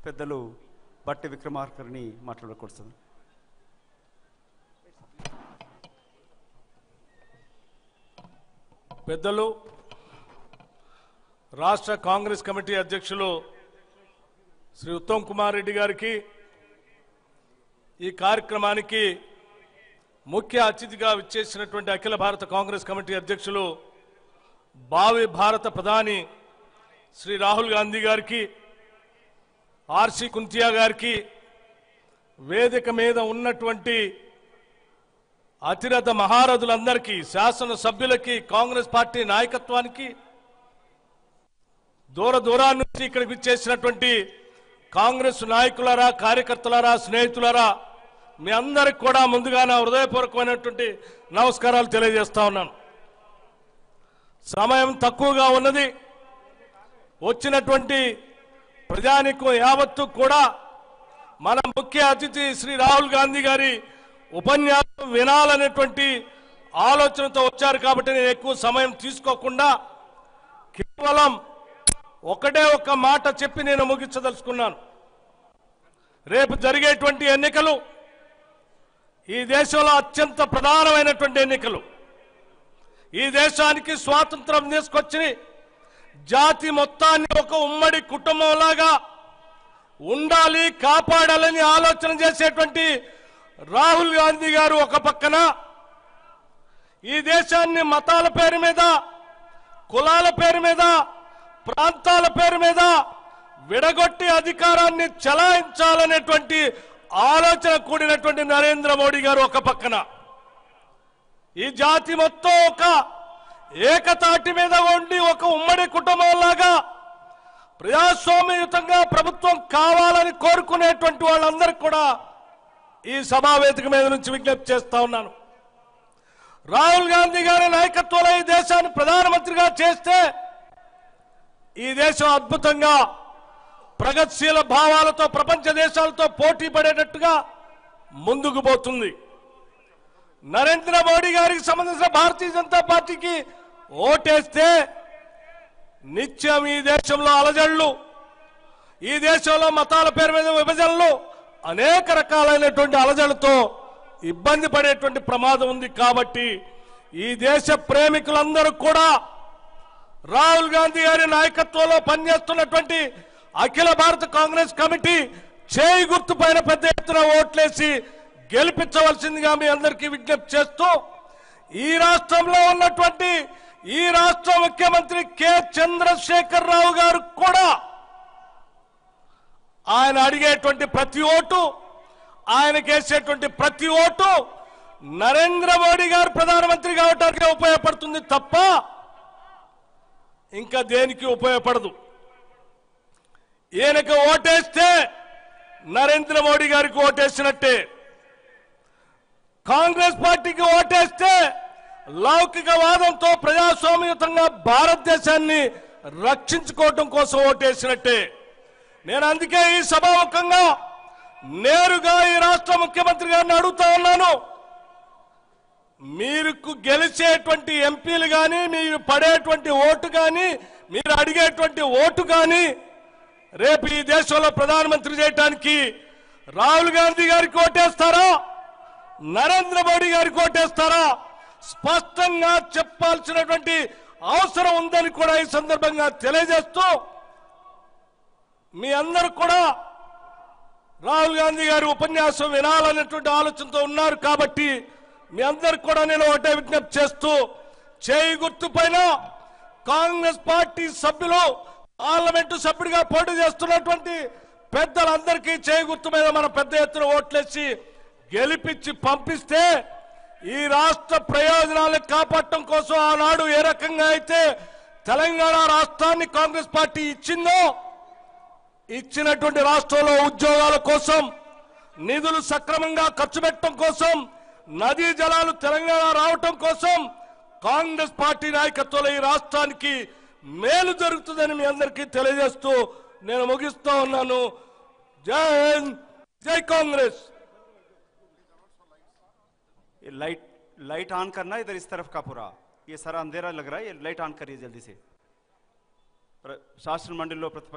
పెద్దలు బట్టి విక్రమార్కర్ని మాట్లాడకూడదు. పెద్దలు రాష్ట్ర కాంగ్రెస్ కమిటీ అధ్యక్షులు శ్రీ ఉత్తమ్ కుమార్ రెడ్డి గారికి, ఈ కార్యక్రమానికి ముఖ్య అతిథిగా విచ్చేసినటువంటి అఖిల భారత కాంగ్రెస్ కమిటీ అధ్యక్షులు భావి భారత ప్రధాని శ్రీ రాహుల్ గాంధీ గారికి, ఆర్సి కుంతియా గారికి, వేదిక మీద ఉన్నటువంటి అతిరథ మహారథులందరికీ, శాసన సభ్యులకి, కాంగ్రెస్ పార్టీ నాయకత్వానికి, దూర దూరాన్ని నుంచి ఇక్కడికి విచ్చేసినటువంటి కాంగ్రెస్ నాయకులారా, కార్యకర్తలారా, స్నేహితులారా, మీ అందరికి కూడా ముందుగా నా హృదయపూర్వకమైనటువంటి నమస్కారాలు తెలియజేస్తా ఉన్నాను. సమయం తక్కువగా ఉన్నది. వచ్చినటువంటి ప్రజానికం యావత్తు కూడా మన ముఖ్య అతిథి శ్రీ రాహుల్ గాంధీ గారి ఉపన్యాసం వినాలనేటువంటి ఆలోచనతో వచ్చారు. కాబట్టి నేను ఎక్కువ సమయం తీసుకోకుండా కేవలం ఒకటే ఒక్క మాట చెప్పి నేను ముగించదలుచుకున్నాను. రేపు జరిగేటువంటి ఎన్నికలు ఈ దేశంలో అత్యంత ప్రధానమైనటువంటి ఎన్నికలు. ఈ దేశానికి స్వాతంత్రం తీసుకొచ్చి జాతి మొత్తాన్ని ఒక ఉమ్మడి కుటుంబంలాగా ఉండాలి, కాపాడాలని ఆలోచన చేసేటువంటి రాహుల్ గాంధీ గారు ఒక పక్కన ఈ దేశాన్ని మతాల పేరు మీద, కులాల పేరు మీద, ప్రాంతాల పేరు మీద విడగొట్టి అధికారాన్ని చలాయించాలనేటువంటి ఆలోచన కూడినటువంటి నరేంద్ర మోడీ గారు ఒక పక్కన, ఈ జాతి మొత్తం ఒక ఏకతాటి మీద ఉండి ఒక ఉమ్మడి కుటుంబంలాగా ప్రజాస్వామ్యయుతంగా ప్రభుత్వం కావాలని కోరుకునేటువంటి వాళ్ళందరికీ కూడా ఈ సభావేదిక మీద నుంచి విజ్ఞప్తి చేస్తా ఉన్నాను. రాహుల్ గాంధీ గారి నాయకత్వంలో ఈ దేశాన్ని ప్రధానమంత్రిగా చేస్తే ఈ దేశం అద్భుతంగా ప్రగతిశీల భావాలతో ప్రపంచ దేశాలతో పోటీ పడేటట్టుగా ముందుకు పోతుంది. నరేంద్ర మోడీ గారికి సంబంధించిన భారతీయ జనతా పార్టీకి ఓటేస్తే నిత్యం ఈ దేశంలో అలజడులు, ఈ దేశంలో మతాల పేరు మీద విభజనలు, అనేక రకాలైనటువంటి అలజడులతో ఇబ్బంది పడేటువంటి ప్రమాదం ఉంది. కాబట్టి ఈ దేశ ప్రేమికులందరూ కూడా రాహుల్ గాంధీ గారి నాయకత్వంలో పనిచేస్తున్నటువంటి అఖిల భారత కాంగ్రెస్ కమిటీ చేయి గుర్తు పైన పెద్ద ఎత్తున ఓట్లేసి గెలిపించవలసిందిగా మీ అందరికీ విజ్ఞప్తి చేస్తూ, ఈ రాష్ట్రంలో ఉన్నటువంటి ఈ రాష్ట్ర ముఖ్యమంత్రి కె చంద్రశేఖర్ రావు గారు కూడా ఆయన అడిగేటువంటి ప్రతి ఓటు, ఆయనకి వేసేటువంటి ప్రతి ఓటు నరేంద్ర మోడీ గారు ప్రధానమంత్రి కావడానికి ఉపయోగపడుతుంది తప్ప ఇంకా దేనికి ఉపయోగపడదు. ఈయనకు ఓటేస్తే నరేంద్ర మోడీ గారికి ఓటేసినట్టే, కాంగ్రెస్ పార్టీకి ఓటేస్తే లౌకికవాదంతో ప్రజాస్వామ్యయుతంగా భారతదేశాన్ని రక్షించుకోవటం కోసం ఓటేసినట్టే. నేను అందుకే ఈ సభాముఖంగా నేరుగా ఈ రాష్ట్ర ముఖ్యమంత్రి గారిని అడుగుతా ఉన్నాను, మీరు గెలిచేటువంటి ఎంపీలు కానీ, మీరు పడేటువంటి ఓటు కానీ, మీరు అడిగేటువంటి ఓటు కానీ రేపు ఈ దేశంలో ప్రధానమంత్రి చేయడానికి రాహుల్ గాంధీ గారికి ఓటేస్తారా, నరేంద్ర మోడీ గారికి ఓటేస్తారా? స్పష్టంగా చెప్పాల్సినటువంటి అవసరం ఉందని కూడా ఈ సందర్భంగా తెలియజేస్తూ, మీ అందరూ కూడా రాహుల్ గాంధీ గారి ఉపన్యాసం వినాలనేటువంటి ఆలోచనతో ఉన్నారు. కాబట్టి మీ అందరికి కూడా నేను ఒకటే విజ్ఞప్తి చేస్తూ, చేయి గుర్తు పైన కాంగ్రెస్ పార్టీ సభ్యులు, పార్లమెంటు సభ్యుడిగా పోటీ చేస్తున్నటువంటి పెద్దలందరికీ చేయి గుర్తు మీద మనం పెద్ద ఎత్తున ఓట్లేసి గెలిపించి పంపిస్తే ఈ రాష్ట్ర ప్రయోజనాలను కాపాడటం కోసం ఆనాడు ఏ రకంగా అయితే తెలంగాణ రాష్ట్రాన్ని కాంగ్రెస్ పార్టీ ఇచ్చిందో, ఇచ్చినటువంటి రాష్ట్రంలో ఉద్యోగాల కోసం, నిధులు సక్రమంగా ఖర్చు పెట్టడం కోసం, నదీ జలాలు తెలంగాణ రావటం కోసం కాంగ్రెస్ పార్టీ నాయకత్వంలో ఈ రాష్ట్రానికి మేలు జరుగుతుందని మీ అందరికీ తెలియజేస్తూ నేను ముగిస్తా ఉన్నాను. జై హింద్, జై కాంగ్రెస్. ये लाइट ऑन करना इधर इस तरफ का पूरा, ये सारा अंधेरा लग रहा है, ये लाइट ऑन करिए जल्दी से. शासन मंडल प्रतिपक्ष